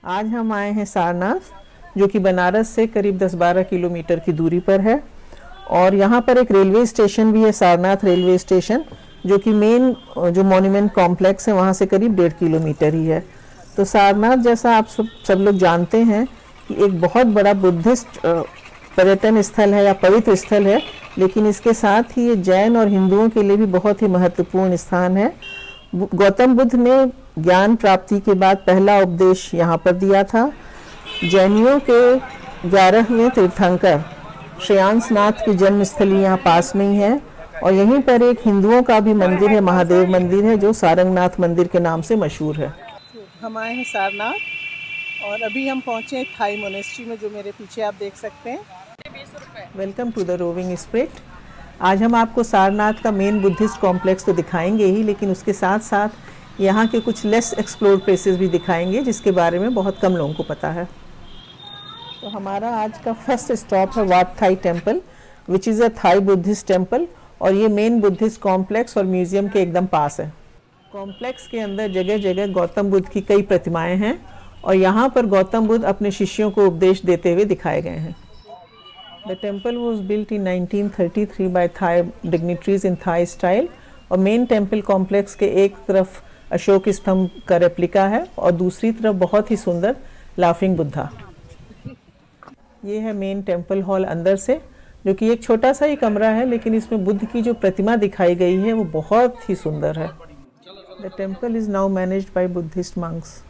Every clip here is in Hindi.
आज हम आए हैं सारनाथ, जो कि बनारस से करीब 10-12 किलोमीटर की दूरी पर है। और यहाँ पर एक रेलवे स्टेशन भी है, सारनाथ रेलवे स्टेशन, जो कि मेन जो मॉन्यूमेंट कॉम्प्लेक्स है वहाँ से करीब 1.5 किलोमीटर ही है। तो सारनाथ, जैसा आप सब लोग जानते हैं, कि एक बहुत बड़ा बुद्धिस्ट पर्यटन स्थल है या पवित्र स्थल है, लेकिन इसके साथ ही ये जैन और हिंदुओं के लिए भी बहुत ही महत्वपूर्ण स्थान है। गौतम बुद्ध ने ज्ञान प्राप्ति के बाद पहला उपदेश यहाँ पर दिया था। जैनियों के 11वें तीर्थंकर श्रेयांसनाथ की जन्मस्थली यहाँ पास में ही है। और यहीं पर एक हिंदुओं का भी मंदिर है, महादेव मंदिर है, जो सारंगनाथ मंदिर के नाम से मशहूर है। हम आए हैं सारनाथ और अभी हम पहुँचे हैं थाई मोनेस्ट्री में, जो मेरे पीछे आप देख सकते हैं। Welcome to the roving spirit. आज हम आपको सारनाथ का मेन बुद्धिस्ट कॉम्प्लेक्स तो दिखाएंगे ही, लेकिन उसके साथ साथ यहाँ के कुछ लेस एक्सप्लोर्ड प्लेसेस भी दिखाएंगे, जिसके बारे में बहुत कम लोगों को पता है। तो हमारा आज का फर्स्ट स्टॉप है Wat Thai temple, which is a Thai Buddhist temple. और ये मेन बुद्धिस्ट कॉम्प्लेक्स और म्यूजियम के एकदम पास है। कॉम्प्लेक्स के अंदर जगह जगह गौतम बुद्ध की कई प्रतिमाएं हैं और यहाँ पर गौतम बुद्ध अपने शिष्यों को उपदेश देते हुए दिखाए गए हैं। The temple was built in 1933 by Thai dignitaries in Thai style। और मेन टेम्पल कॉम्प्लेक्स के एक तरफ अशोक स्तंभ का रेप्लिका है और दूसरी तरफ बहुत ही सुंदर लाफिंग बुद्धा। ये है मेन टेम्पल हॉल अंदर से, जो कि एक छोटा सा ही कमरा है, लेकिन इसमें बुद्ध की जो प्रतिमा दिखाई गई है वो बहुत ही सुंदर है। The temple is now managed by Buddhist monks.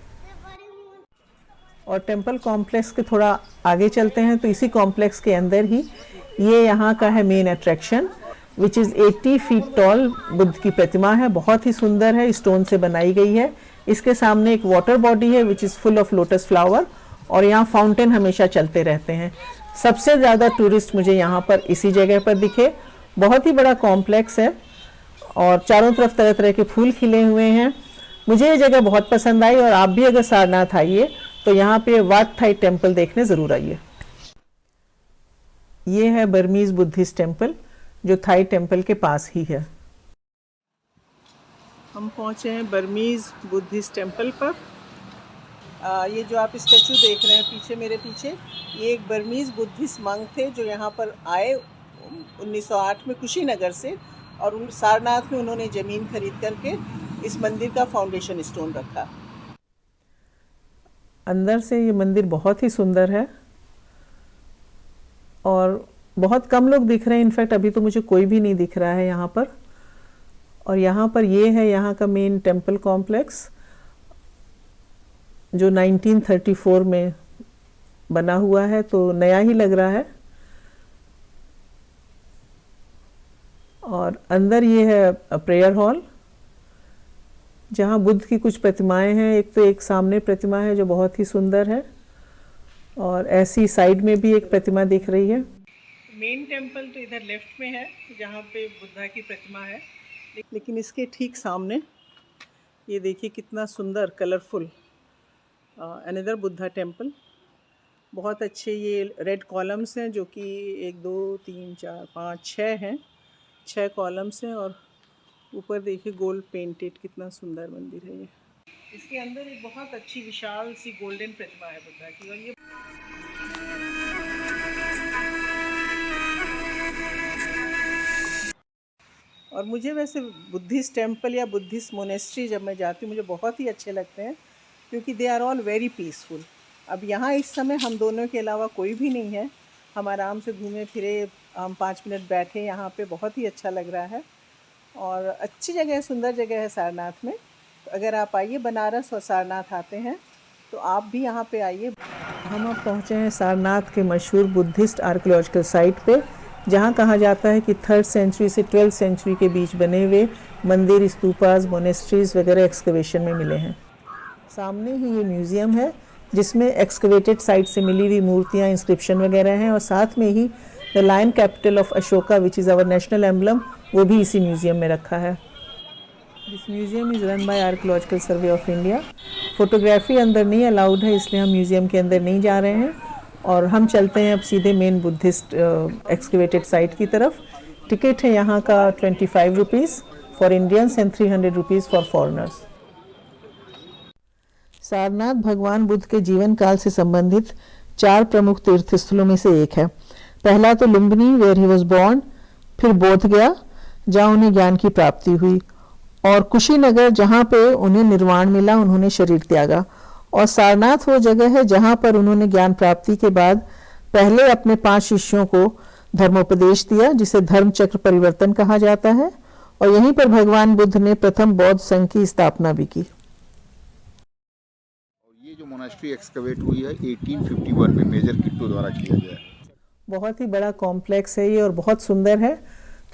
और टेम्पल कॉम्प्लेक्स के थोड़ा आगे चलते हैं तो इसी कॉम्प्लेक्स के अंदर ही ये यहाँ का है main attraction, which is 80 feet tall Buddha की प्रतिमा है। बहुत ही सुंदर है, स्टोन से बनाई गई है। इसके सामने एक वाटर बॉडी है which is full of lotus flower, और यहाँ फाउंटेन हमेशा चलते रहते हैं। सबसे ज़्यादा टूरिस्ट मुझे यहाँ पर इसी जगह पर दिखे। बहुत ही बड़ा कॉम्प्लेक्स है और चारों तरफ तरह तरह के फूल खिले हुए हैं। मुझे ये जगह बहुत पसंद आई और आप भी अगर सारनाथ आइए तो यहाँ पे वाट थाई टेम्पल देखने ज़रूर आइए। ये है बर्मीज़ बुद्धिस्ट टेम्पल, जो थाई टेम्पल के पास ही है। हम पहुँचे हैं बर्मीज़ बुद्धिस्ट टेम्पल पर। ये जो आप स्टैचू देख रहे हैं पीछे, मेरे पीछे, ये एक बर्मीज़ बुद्धिस्ट मंक थे जो यहाँ पर आए 1908 में कुशीनगर से, और सारनाथ में उन्होंने ज़मीन खरीद करके इस मंदिर का फाउंडेशन स्टोन रखा। अंदर से ये मंदिर बहुत ही सुंदर है और बहुत कम लोग दिख रहे हैं। इनफैक्ट अभी तो मुझे कोई भी नहीं दिख रहा है यहाँ पर। और यहाँ पर ये है यहाँ का मेन टेम्पल कॉम्प्लेक्स, जो 1934 में बना हुआ है, तो नया ही लग रहा है। और अंदर ये है प्रेयर हॉल, जहाँ बुद्ध की कुछ प्रतिमाएं हैं। एक तो एक सामने प्रतिमा है जो बहुत ही सुंदर है, और ऐसी साइड में भी एक प्रतिमा दिख रही है। मेन टेम्पल तो इधर लेफ्ट में है, जहाँ पे बुद्धा की प्रतिमा है, लेकिन इसके ठीक सामने ये देखिए कितना सुंदर कलरफुल अनदर बुद्धा टेम्पल। बहुत अच्छे ये रेड कॉलम्स हैं, जो कि 1 2 3 4 5 6 हैं, 6 कॉलम्स हैं। और ऊपर देखिए गोल्ड पेंटेड, कितना सुंदर मंदिर है ये। इसके अंदर एक बहुत अच्छी विशाल सी गोल्डन प्रतिमा है बुद्धा की। और ये और मुझे वैसे बुद्धिस्ट टेम्पल या बुद्धिस्ट मोनेस्ट्री जब मैं जाती हूँ मुझे बहुत ही अच्छे लगते हैं, क्योंकि they are all very peaceful. अब यहाँ इस समय हम दोनों के अलावा कोई भी नहीं है। हम आराम से घूमे फिरे, हम 5 मिनट बैठे यहाँ पे, बहुत ही अच्छा लग रहा है। और अच्छी जगह है, सुंदर जगह है सारनाथ में। तो अगर आप आइए, बनारस और सारनाथ आते हैं तो आप भी यहाँ पे आइए। हम अब पहुँचे हैं सारनाथ के मशहूर बुद्धिस्ट आर्कियोलॉजिकल साइट पे, जहाँ कहा जाता है कि 3rd सेंचुरी से 12th सेंचुरी के बीच बने हुए मंदिर, स्तूपास, मोनेस्ट्रीज वगैरह एक्सकवेशन में मिले हैं। सामने ही ये म्यूज़ियम है, जिसमें एक्सकवेटेड साइट से मिली हुई मूर्तियाँ, इंस्क्रिप्शन वगैरह हैं। और साथ में ही the lion capital of Ashoka, which is our national emblem, वो भी इसी म्यूज़ियम में रखा है। This museum is run by archaeological survey of India. Photography अंदर नहीं अलाउड है, इसलिए हम म्यूज़ियम के अंदर नहीं जा रहे हैं। और हम चलते हैं अब सीधे मेन बुद्धिस्ट एक्सकवेटेड साइट की तरफ। टिकट है यहाँ का 25 rupees for Indians and 300 rupees for foreigners. Sarnath भगवान बुद्ध के जीवन काल से संबंधित 4 प्रमुख तीर्थ स्थलों में से एक है। पहला तो Lumbini where he was born, फिर बोध गया जहाँ उन्हें ज्ञान की प्राप्ति हुई, और कुशीनगर जहाँ पे उन्हें निर्वाण मिला, उन्होंने शरीर त्यागा। और सारनाथ वो जगह है जहाँ पर उन्होंने ज्ञान प्राप्ति के बाद पहले अपने 5 शिष्यों को धर्मोपदेश दिया, जिसे धर्म चक्र परिवर्तन कहा जाता है, और यहीं पर भगवान बुद्ध ने प्रथम बौद्ध संघ की स्थापना भी की। और ये जो मोनास्ट्री एक्सकवेट हुई है 1851 में मेजर किट्टो द्वारा किया गया है। बहुत ही बड़ा कॉम्प्लेक्स है ये और बहुत सुंदर है,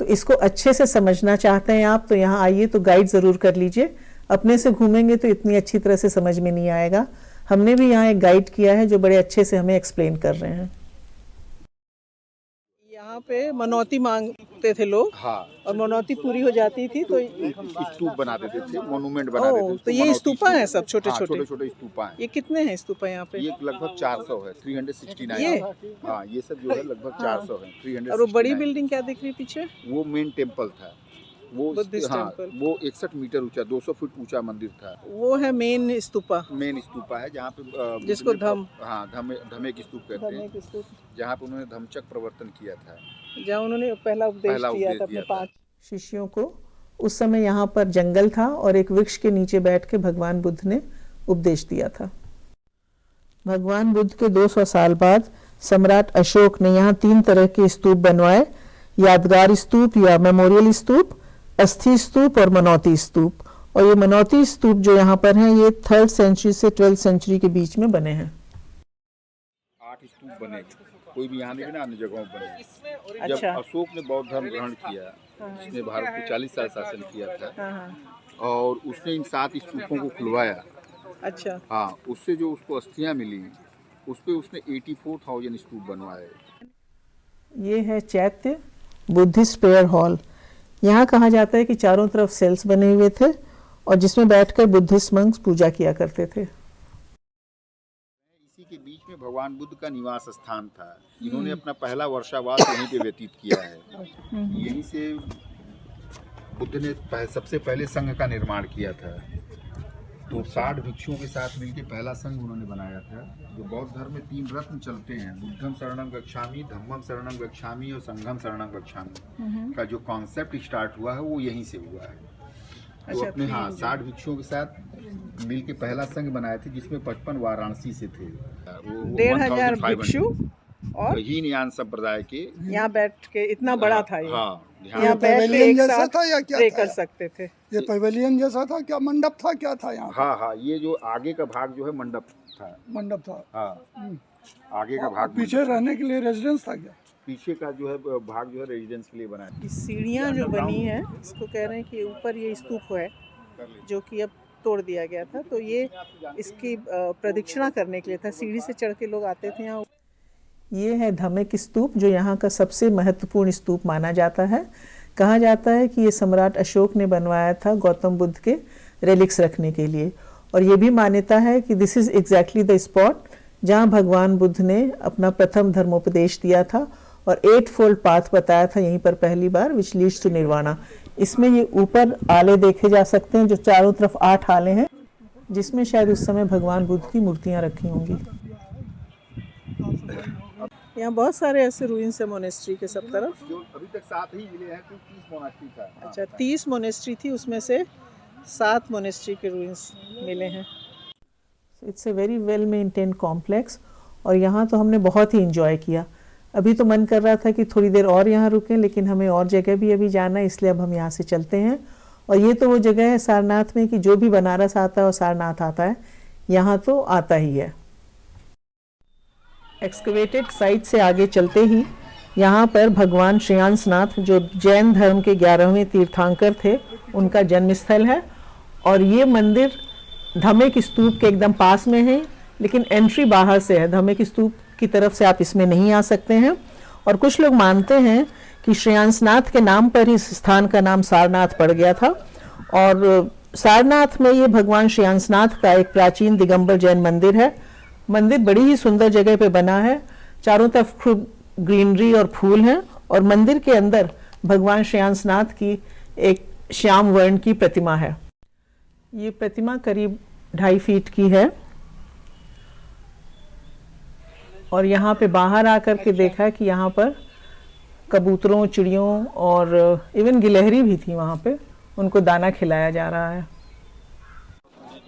तो इसको अच्छे से समझना चाहते हैं आप तो यहाँ आइए, तो गाइड ज़रूर कर लीजिए। अपने से घूमेंगे तो इतनी अच्छी तरह से समझ में नहीं आएगा। हमने भी यहाँ एक गाइड किया है जो बड़े अच्छे से हमें एक्सप्लेन कर रहे हैं। यहाँ पे मनौती मांगते थे लोग, हाँ, और मनौती पूरी हो जाती थी तो स्तूप बना देते थे, मोनूमेंट बना देते थे। तो ये स्तूपा है सब छोटे हाँ, छोटे छोटे छोटे स्तूपा हैं। ये कितने हैं स्तूपा यहाँ पे? ये लगभग 400 है, 369। ये हाँ, ये सब जो है लगभग 400 है, 369। और वो बड़ी बिल्डिंग क्या दिख रही है पीछे? वो मेन टेम्पल था, वो बुद्धिस्ट हाँ, टेम्पल। वो 61 मीटर ऊंचा, 200 फीट ऊंचा मंदिर था। वो है मेन स्तूपा, मेन स्तूपा है जहाँ पे जिसको धमे की स्तूप कहते हैं, जहाँ पे उन्होंने धम्मचक्र प्रवर्तन किया था, जहाँ उन्होंने पहला उपदेश दिया था अपने 5 शिष्यों को। उस समय यहाँ पर जंगल था और एक वृक्ष के नीचे बैठ के भगवान बुद्ध ने उपदेश दिया था। भगवान बुद्ध के 200 साल बाद सम्राट अशोक ने यहाँ 3 तरह के स्तूप बनवाए, यादगार स्तूप या मेमोरियल स्तूप, अस्थि स्तूप और मनौती स्तूप। और ये मनौती स्तूप जो यहाँ पर हैं ये 3rd सेंचुरी से 12th सेंचुरी के बीच में बने हैं। 8 स्तूप बने, कोई भी यहाँ नहीं ना, अन्य जगहों पर बने। अच्छा। जब अशोक ने बौद्ध धर्म ग्रहण किया, जिसने भारत को 40 साल शासन किया था, और उसने इन 7 स्तूपों को खुलवाया। अच्छा। हाँ, उससे जो उसको अस्थियाँ मिली, उस पे उसने 84,000 स्तूप बनवाए। ये है चैत्य बुद्धिस्ट प्रेयर हॉल। यहाँ कहा जाता है कि चारों तरफ सेल्स बने हुए थे और जिसमें बैठकर बुद्धिस्ट मंक्स पूजा किया करते थे। इसी के बीच में भगवान बुद्ध का निवास स्थान था। इन्होंने अपना पहला वर्षावास यहीं पे व्यतीत किया है। यहीं से बुद्ध ने सबसे पहले संघ का निर्माण किया था। तो 60 भिक्षुओं के साथ मिलकर पहला संघ उन्होंने बनाया था। जो बौद्ध धर्म में 3 रत्न चलते हैं, बुद्धम शरणं गच्छामि, धम्मम शरणं गच्छामि और संघम शरणं गच्छामि का जो कॉन्सेप्ट स्टार्ट हुआ है वो यहीं से हुआ है। तो अपने 60 भिक्षुओं के साथ मिलकर पहला संघ बनाए थे, जिसमें 55 वाराणसी से थे। 1500 भिक्षु और हीनयान संप्रदाय के यहाँ बैठ के इतना बड़ा था ये। हाँ, यहाँ बैठ के एक साथ था या क्या कर सकते थे। ये पवेलियन जैसा था क्या, मंडप था, क्या था यहाँ? हाँ, ये जो आगे का भाग जो है मंडप था। मंडप था। हाँ, आगे का भाग पीछे रहने के लिए रेजिडेंस था क्या? पीछे का जो है भाग जो है रेजिडेंस के लिए बनाया। सीढ़ियाँ जो बनी है, इसको कह रहे हैं कि ऊपर ये स्तूप है जो कि अब तोड़ दिया गया था, तो ये इसकी प्रदक्षिणा करने के लिए था। सीढ़ी से चढ़ के लोग आते थे यहाँ। ये है धम्मिक स्तूप जो यहाँ का सबसे महत्वपूर्ण स्तूप माना जाता है। कहा जाता है कि ये सम्राट अशोक ने बनवाया था गौतम बुद्ध के रेलिक्स रखने के लिए, और ये भी मान्यता है कि this is exactly the spot जहाँ भगवान बुद्ध ने अपना प्रथम धर्मोपदेश दिया था और 8-fold पाथ बताया था यहीं पर पहली बार, विच लीड्स टू निर्वाणा। इसमें ये ऊपर आले देखे जा सकते हैं जो चारों तरफ 8 आले हैं, जिसमें शायद उस समय भगवान बुद्ध की मूर्तियाँ रखी होंगी। यहाँ बहुत सारे ऐसे रूइंस है मोनेस्ट्री के सब तरफ। जो अभी तक 7 ही मिले हैं, 30 मोनेस्ट्री था। अच्छा, 30 मोनेस्ट्री थी, उसमें से 7 मोनेस्ट्री के रूइंस मिले हैं। It's a very well maintained complex, और यहाँ तो हमने बहुत ही इंजॉय किया। अभी तो मन कर रहा था कि थोड़ी देर और यहाँ रुकें, लेकिन हमें और जगह भी अभी जाना है, इसलिए अब हम यहाँ से चलते हैं। और ये तो वो जगह है सारनाथ में कि जो भी बनारस आता है और सारनाथ आता है, यहाँ तो आता ही है। एक्सकवेटेड साइट से आगे चलते ही यहाँ पर भगवान श्रेयांसनाथ जो जैन धर्म के 11वें तीर्थंकर थे, उनका जन्म स्थल है। और ये मंदिर धम्मिक स्तूप के एकदम पास में है, लेकिन एंट्री बाहर से है। धम्मिक स्तूप की तरफ से आप इसमें नहीं आ सकते हैं। और कुछ लोग मानते हैं कि श्रेयांसनाथ के नाम पर इस स्थान का नाम सारनाथ पड़ गया था। और सारनाथ में ये भगवान श्रेयांसनाथ का एक प्राचीन दिगंबर जैन मंदिर है। मंदिर बड़ी ही सुंदर जगह पे बना है, चारों तरफ खूब ग्रीनरी और फूल हैं, और मंदिर के अंदर भगवान श्रेयांसनाथ की एक श्याम वर्ण की प्रतिमा है। ये प्रतिमा करीब 2.5 फीट की है और यहाँ पे बाहर आकर के देखा कि यहाँ पर कबूतरों, चिड़ियों और इवन गिलहरी भी थी वहाँ पे, उनको दाना खिलाया जा रहा है।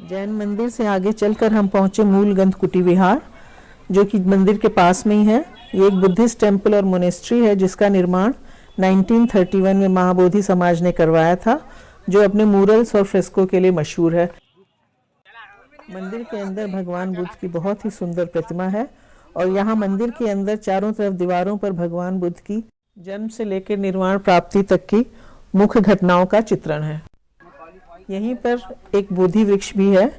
जैन मंदिर से आगे चलकर हम पहुँचे मूल गंधकुटी विहार, जो कि मंदिर के पास में ही है। ये एक बुद्धिस्ट टेम्पल और मोनेस्ट्री है जिसका निर्माण 1931 में महाबोधि समाज ने करवाया था, जो अपने मूरल्स और फ्रेस्को के लिए मशहूर है। मंदिर के अंदर भगवान बुद्ध की बहुत ही सुंदर प्रतिमा है और यहाँ मंदिर के अंदर चारों तरफ दीवारों पर भगवान बुद्ध की जन्म से लेकर निर्वाण प्राप्ति तक की मुख्य घटनाओं का चित्रण है। यहीं पर एक बोधि वृक्ष भी है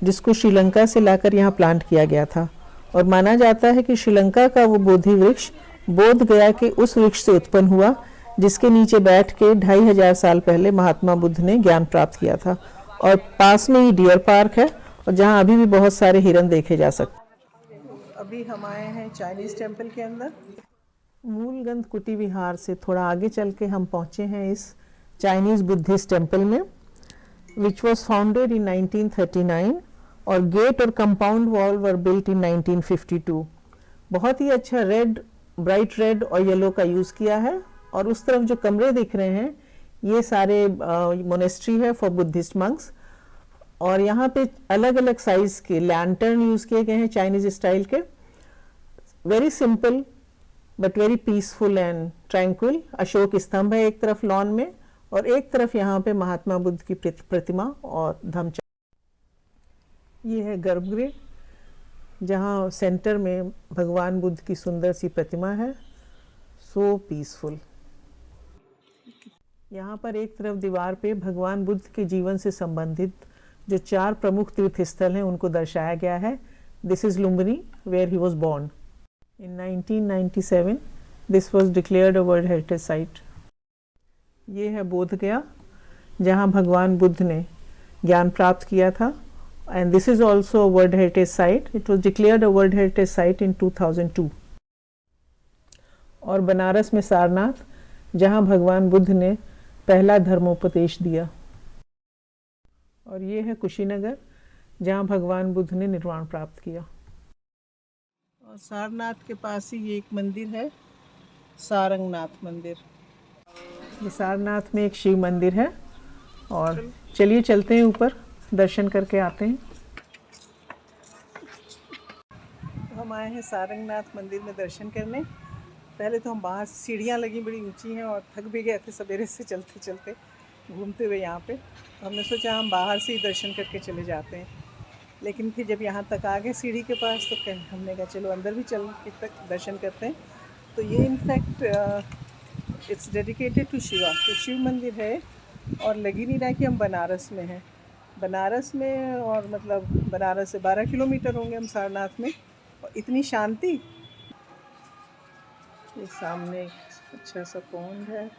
जिसको श्रीलंका से लाकर यहाँ प्लांट किया गया था और माना जाता है कि श्रीलंका का वो बोधि वृक्ष बोध गया के उस वृक्ष से उत्पन्न हुआ जिसके नीचे बैठ के 2500 साल पहले महात्मा बुद्ध ने ज्ञान प्राप्त किया था। और पास में ही डियर पार्क है और जहाँ अभी भी बहुत सारे हिरन देखे जा सकते। अभी हम आए हैं चाइनीज टेम्पल के अंदर। मूल गंधकुटी विहार से थोड़ा आगे चल के हम पहुँचे हैं इस चाइनीज बुद्धिस्ट टेम्पल में, विच वॉज फाउंडेड इन 1939 और गेट और compound wall were built in 1952। बहुत ही अच्छा रेड, ब्राइट रेड और येलो का यूज़ किया है। और उस तरफ जो कमरे दिख रहे हैं ये सारे मोनेस्ट्री है फॉर बुद्धिस्ट मंक्स। और यहाँ पे अलग अलग साइज के लैंटर्न यूज़ किए गए हैं चाइनीज स्टाइल के। Very simple but very peaceful and tranquil. Ashok स्तंभ है एक तरफ लॉन में और एक तरफ यहाँ पे महात्मा बुद्ध की प्रतिमा और धम्म। ये है गर्भगृह जहाँ सेंटर में भगवान बुद्ध की सुंदर सी प्रतिमा है। सो पीसफुल। यहाँ पर एक तरफ दीवार पे भगवान बुद्ध के जीवन से संबंधित जो 4 प्रमुख तीर्थ स्थल हैं उनको दर्शाया गया है। This is Lumbini where he was born. In 1997 this was declared a world heritage site. ये है बोध गया जहाँ भगवान बुद्ध ने ज्ञान प्राप्त किया था। And this is also a World Heritage Site. It was declared a World Heritage Site in 2002. और बनारस में सारनाथ जहाँ भगवान बुद्ध ने पहला धर्मोपदेश दिया। और ये है कुशीनगर जहाँ भगवान बुद्ध ने निर्वाण प्राप्त किया। और सारनाथ के पास ही ये एक मंदिर है, सारंगनाथ मंदिर। ये सारनाथ में एक शिव मंदिर है और चलिए चलते हैं ऊपर, दर्शन करके आते हैं। हम आए हैं सारंगनाथ मंदिर में दर्शन करने। पहले तो हम बाहर सीढ़ियाँ लगी बड़ी ऊंची हैं और थक भी गए थे सवेरे से चलते चलते घूमते हुए यहाँ पे। तो हमने सोचा हम बाहर से ही दर्शन करके चले जाते हैं, लेकिन फिर जब यहाँ तक आ गए सीढ़ी के पास तो हमने कहा चलो अंदर भी चल के तक दर्शन करते हैं। तो ये in fact it's dedicated to Shiva. तो शिव मंदिर है और लग ही नहीं रहा कि हम बनारस में हैं। बनारस में और मतलब बनारस से 12 किलोमीटर होंगे हम सारनाथ में। और इतनी शांति। ये सामने अच्छा सा पॉन्ड है।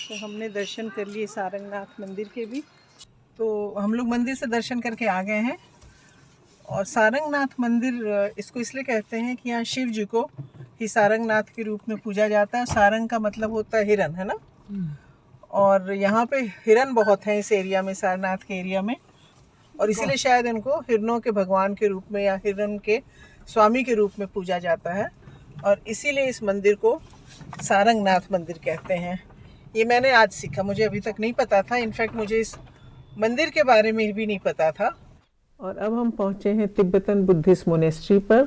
तो हमने दर्शन कर लिए सारंगनाथ मंदिर के भी। तो हम लोग मंदिर से दर्शन करके आ गए हैं। और सारंगनाथ मंदिर इसको इसलिए कहते हैं कि यहाँ शिव जी को ही सारंगनाथ के रूप में पूजा जाता है। सारंग का मतलब होता है हिरन, है ना। और यहाँ पे हिरन बहुत हैं इस एरिया में, सारनाथ के एरिया में। और इसीलिए शायद इनको हिरनों के भगवान के रूप में या हिरन के स्वामी के रूप में पूजा जाता है। और इसीलिए इस मंदिर को सारंगनाथ मंदिर कहते हैं। ये मैंने आज सीखा, मुझे अभी तक नहीं पता था। इनफैक्ट मुझे इस मंदिर के बारे में भी नहीं पता था। और अब हम पहुँचे हैं तिब्बतन बुद्धिस्ट मोनेस्ट्री पर,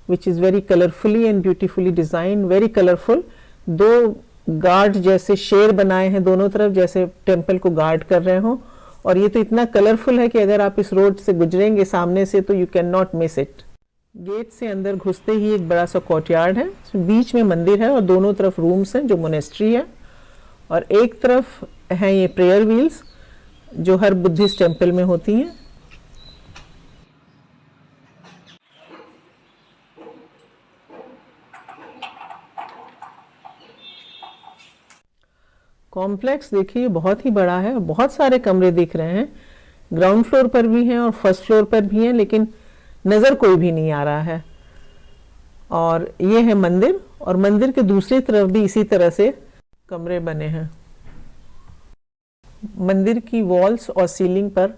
which is very colourfully and beautifully design, very colourful. 2 guard जैसे शेर बनाए हैं दोनों तरफ, जैसे टेम्पल को गार्ड कर रहे हों। और ये तो इतना कलरफुल है कि अगर आप इस रोड से गुजरेंगे सामने से तो you can not miss it. Gate से अंदर घुसते ही एक बड़ा सा कोर्टयार्ड है, बीच में मंदिर है और दोनों तरफ रूम्स हैं जो मोनेस्ट्री है। और एक तरफ हैं ये प्रेयर व्हील्स जो हर बुद्धिस्ट टेम्पल में होती हैं। कॉम्प्लेक्स देखिए बहुत ही बड़ा है, बहुत सारे कमरे दिख रहे हैं। ग्राउंड फ्लोर पर भी हैं और फर्स्ट फ्लोर पर भी हैं, लेकिन नज़र कोई भी नहीं आ रहा है। और ये है मंदिर, और मंदिर के दूसरी तरफ भी इसी तरह से कमरे बने हैं। मंदिर की वॉल्स और सीलिंग पर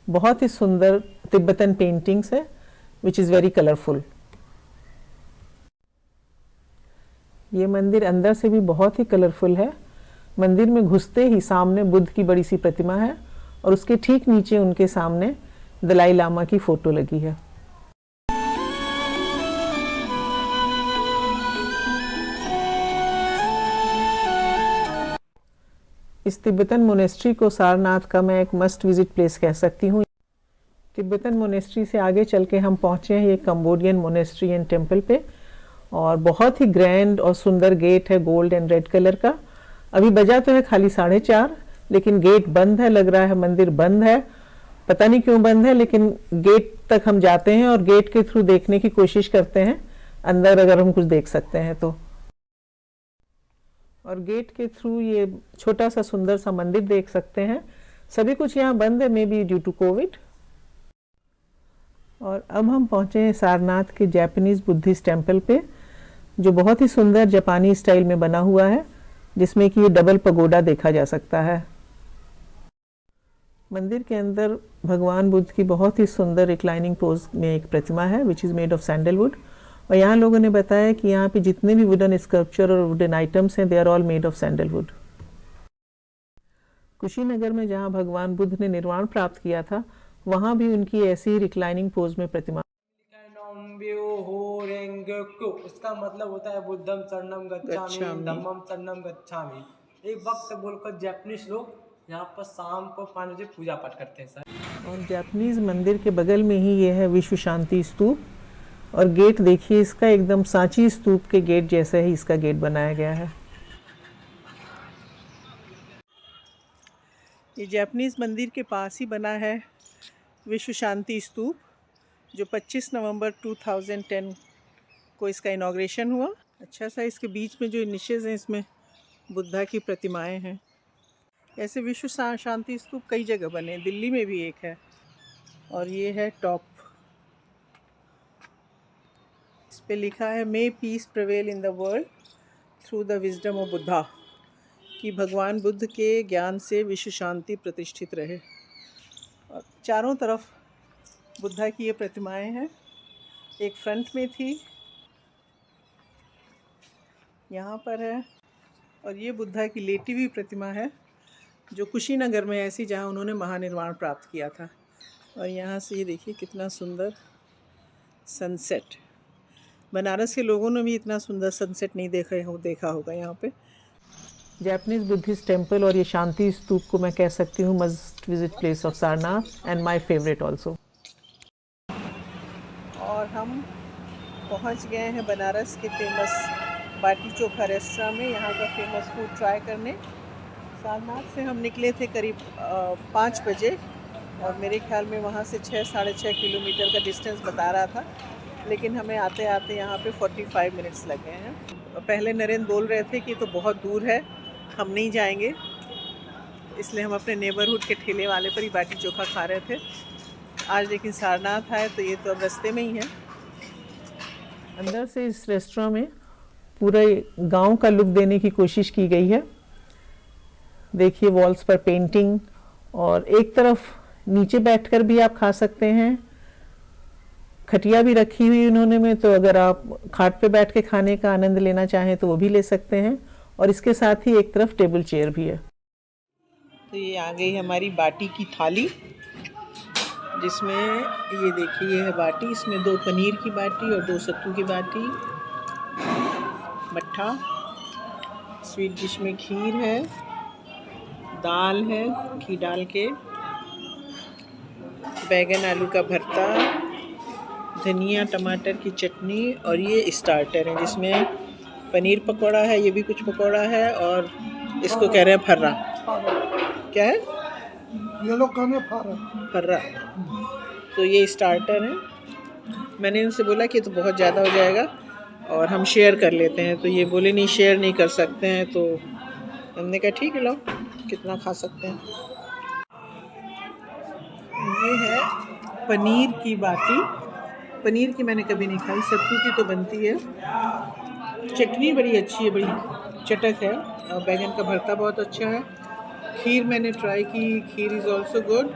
बहुत ही सुंदर तिब्बतन पेंटिंग्स है, विच इज़ वेरी कलरफुल। ये मंदिर अंदर से भी बहुत ही कलरफुल है। मंदिर में घुसते ही सामने बुद्ध की बड़ी सी प्रतिमा है, और उसके ठीक नीचे उनके सामने दलाई लामा की फोटो लगी है। इस तिब्बतन मोनेस्ट्री को सारनाथ का मैं एक मस्ट विजिट प्लेस कह सकती हूँ। तिब्बतन मोनेस्ट्री से आगे चल के हम पहुँचे हैं ये कंबोडियन मोनेस्ट्री एंड टेम्पल पे, और बहुत ही ग्रैंड और सुंदर गेट है गोल्ड एंड रेड कलर का। अभी बजा तो है खाली 4:30, लेकिन गेट बंद है, लग रहा है मंदिर बंद है, पता नहीं क्यों बंद है, लेकिन गेट तक हम जाते हैं और गेट के थ्रू देखने की कोशिश करते हैं अंदर अगर हम कुछ देख सकते हैं तो। और गेट के थ्रू ये छोटा सा सुंदर सा मंदिर देख सकते हैं। सभी कुछ यहाँ बंद है, maybe due to covid. और अब हम पहुँचे हैं सारनाथ के जापानीज बुद्धिस्ट टेम्पल पे, जो बहुत ही सुंदर जापानी स्टाइल में बना हुआ है, जिसमें कि ये डबल पगोडा देखा जा सकता है। मंदिर के अंदर भगवान बुद्ध की बहुत ही सुंदर रिक्लाइनिंग पोज में एक प्रतिमा है, which is made of sandalwood. और यहाँ लोगों ने बताया कि यहाँ पे जितने भी वुडन स्कल्पचर और वुडन आइटम्स हैं, they are all made of sandalwood. Kushinagar में जहाँ भगवान बुद्ध ने निर्वाण प्राप्त किया था, वहाँ भी उनकी ऐसी ही रिक्लाइनिंग पोज में प्रतिमा। उसका मतलब होता है बुद्धम शरणम गच्छामि, धम्मम शरणम गच्छामि। एक वक्त बोलकर जापानीज लोग यहाँ पर शाम को 5 बजे पूजा पाठ करते हैं सर। और जापानीज मंदिर के बगल में ही ये है विश्व शांति स्तूप, और गेट देखिए इसका एकदम सांची स्तूप के गेट जैसा ही इसका गेट बनाया गया है। ये जापानीज मंदिर के पास ही बना है विश्व शांति स्तूप, जो 25 नवंबर 2010 को इसका इनॉग्रेशन हुआ। अच्छा सा इसके बीच में जो निशेज़ हैं, इसमें बुद्धा की प्रतिमाएं हैं। ऐसे विश्व शांति स्तूप कई जगह बने, दिल्ली में भी एक है। और ये है टॉप, इस पे लिखा है मे piece prevail in the world through the wisdom of Buddha, कि भगवान बुद्ध के ज्ञान से विश्व शांति प्रतिष्ठित रहे। और चारों तरफ बुद्धा की ये प्रतिमाएं हैं। एक फ्रंट में थी, यहाँ पर है, और ये बुद्धा की लेटी हुई प्रतिमा है, जो कुशीनगर में ऐसी जहाँ उन्होंने महानिर्वाण प्राप्त किया था। और यहाँ से ये देखिए कितना सुंदर सनसेट। बनारस के लोगों ने भी इतना सुंदर सनसेट नहीं देखा होगा यहाँ पे। जापानीज बुद्धिस्ट टेम्पल और ये शांति स्तूप को मैं कह सकती हूँ must visit place of Sarnath and my favourite also. और हम पहुँच गए हैं बनारस के फेमस बाटी चोखा रेस्टोरेंट में, यहाँ का फेमस फूड ट्राई करने। सारनाथ से हम निकले थे करीब 5 बजे, और मेरे ख्याल में वहाँ से 6-6.5 किलोमीटर का डिस्टेंस बता रहा था, लेकिन हमें आते आते यहाँ पे 45 मिनट्स लगे हैं। पहले नरेंद्र बोल रहे थे कि तो बहुत दूर है, हम नहीं जाएंगे, इसलिए हम अपने नेबरहुड के ठेले वाले पर ही बाटी चोखा खा रहे थे आज। लेकिन सारनाथ आए तो ये तो अब रास्ते में ही है। अंदर से इस रेस्टोरेंट में पूरा गांव का लुक देने की कोशिश की गई है। देखिए वॉल्स पर पेंटिंग, और एक तरफ नीचे बैठकर भी आप खा सकते हैं, खटिया भी रखी हुई उन्होंने में, तो अगर आप खाट पे बैठ के खाने का आनंद लेना चाहें तो वो भी ले सकते हैं। और इसके साथ ही एक तरफ टेबल चेयर भी है। तो ये आ गई हमारी बाटी की थाली, जिसमें ये देखिए ये है बाटी, इसमें 2 पनीर की बाटी और 2 सत्तू की बाटी, मट्ठा, स्वीट डिश में खीर है, दाल है घी डाल के, बैगन आलू का भरता, धनिया टमाटर की चटनी, और ये स्टार्टर है जिसमें पनीर पकौड़ा है, ये भी कुछ पकौड़ा है, और इसको कह रहे हैं फर्रा। क्या है ये लोग कहने फर्रा। तो ये स्टार्टर है। मैंने उनसे बोला कि तो बहुत ज़्यादा हो जाएगा और हम शेयर कर लेते हैं, तो ये बोले नहीं शेयर नहीं कर सकते हैं। तो हमने कहा ठीक है लो, कितना खा सकते हैं। ये है पनीर की बाटी पनीर की मैंने कभी नहीं खाई, सत्तू की तो बनती है। चटनी बड़ी अच्छी है, बड़ी चटक है। बैगन का भरता बहुत अच्छा है। खीर मैंने ट्राई की, खीर इज़ ऑल्सो गुड।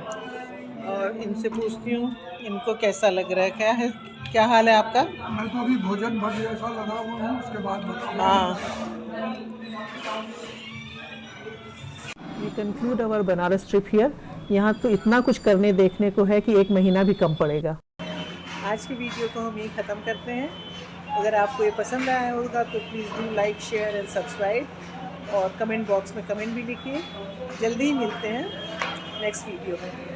और इनसे पूछती हूँ इनको कैसा लग रहा है, क्या हाल है आपका? मैं तो अभी भोजन भर जैसा लगा हुआ हूँ, उसके बाद बताऊंगा। हाँ, we conclude our Banaras trip here. यहाँ तो इतना कुछ करने देखने को है कि 1 महीना भी कम पड़ेगा। आज की वीडियो को हम यही ख़त्म करते हैं। अगर आपको ये पसंद आया होगा तो please do like, share and subscribe और कमेंट बॉक्स में कमेंट भी लिखिए। जल्दी ही मिलते हैं नेक्स्ट वीडियो में।